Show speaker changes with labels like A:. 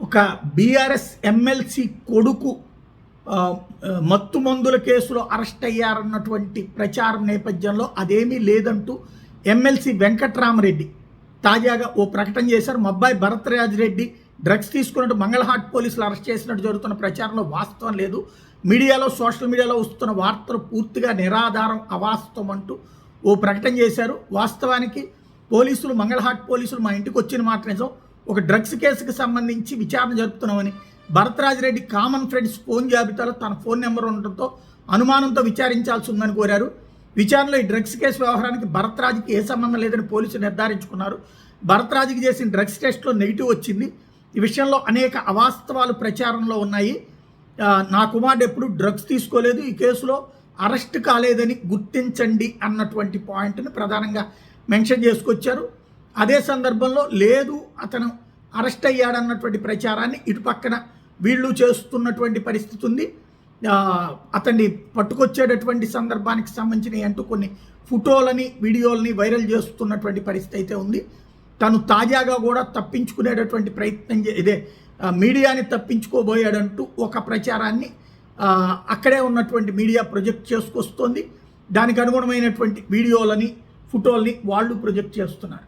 A: ఒక BRS MLC కొడుకు మత్తు మందుల కేసులో అరెస్ట్ అయ్యారన్నటువంటి ప్రచారం నేపథ్యంలో అదేమీ లేదంటూ ఎమ్మెల్సీ వెంకట్రామరెడ్డి తాజాగా ఓ ప్రకటన చేశారు. మా అబ్బాయి భరత్రాజ్ రెడ్డి డ్రగ్స్ తీసుకున్నట్టు మంగళహాట్ పోలీసులు అరెస్ట్ చేసినట్టు జరుగుతున్న ప్రచారంలో వాస్తవం లేదు. మీడియాలో సోషల్ మీడియాలో వస్తున్న వార్తలు పూర్తిగా నిరాధారం, అవాస్తవం అంటూ ఓ ప్రకటన చేశారు. వాస్తవానికి పోలీసులు, మంగళహాట్ పోలీసులు మా ఇంటికి వచ్చిన మాట నిజం. ఒక డ్రగ్స్ కేసుకు సంబంధించి విచారణ జరుపుతున్నామని Bharatraj Reddy common friends phone జాబితాలో తన ఫోన్ నెంబర్ ఉండటంతో అనుమానంతో విచారించాల్సి ఉందని కోరారు. విచారణలో ఈ డ్రగ్స్ కేసు వ్యవహారానికి భరత్రాజ్కి ఏ సంబంధం లేదని పోలీసులు నిర్ధారించుకున్నారు. భరత్రాజ్కి చేసిన డ్రగ్స్ టెస్ట్లో నెగిటివ్ వచ్చింది. ఈ విషయంలో అనేక అవాస్తవాలు ప్రచారంలో ఉన్నాయి. నా కుమారుడు ఎప్పుడు డ్రగ్స్ తీసుకోలేదు, ఈ కేసులో అరెస్ట్ కాలేదని గుర్తించండి అన్నటువంటి పాయింట్ని ప్రధానంగా మెన్షన్ చేసుకొచ్చారు. అదే సందర్భంలో లేదు అతను అరెస్ట్ అయ్యాడన్నటువంటి ప్రచారాన్ని ఇటు పక్కన వీళ్ళు చేస్తున్నటువంటి పరిస్థితి ఉంది. అతన్ని పట్టుకొచ్చేటటువంటి సందర్భానికి సంబంధించినవి అంటూ కొన్ని ఫోటోలని, వీడియోలని వైరల్ చేస్తున్నటువంటి పరిస్థితి అయితే ఉంది. తను తాజాగా కూడా తప్పించుకునేటటువంటి ప్రయత్నం మీడియాని తప్పించుకోబోయాడంటూ ఒక ప్రచారాన్ని అక్కడే ఉన్నటువంటి మీడియా ప్రొజెక్ట్ చేసుకొస్తోంది. దానికి అనుగుణమైనటువంటి వీడియోలని, ఫోటోల్ని వాళ్ళు ప్రొజెక్ట్ చేస్తున్నారు.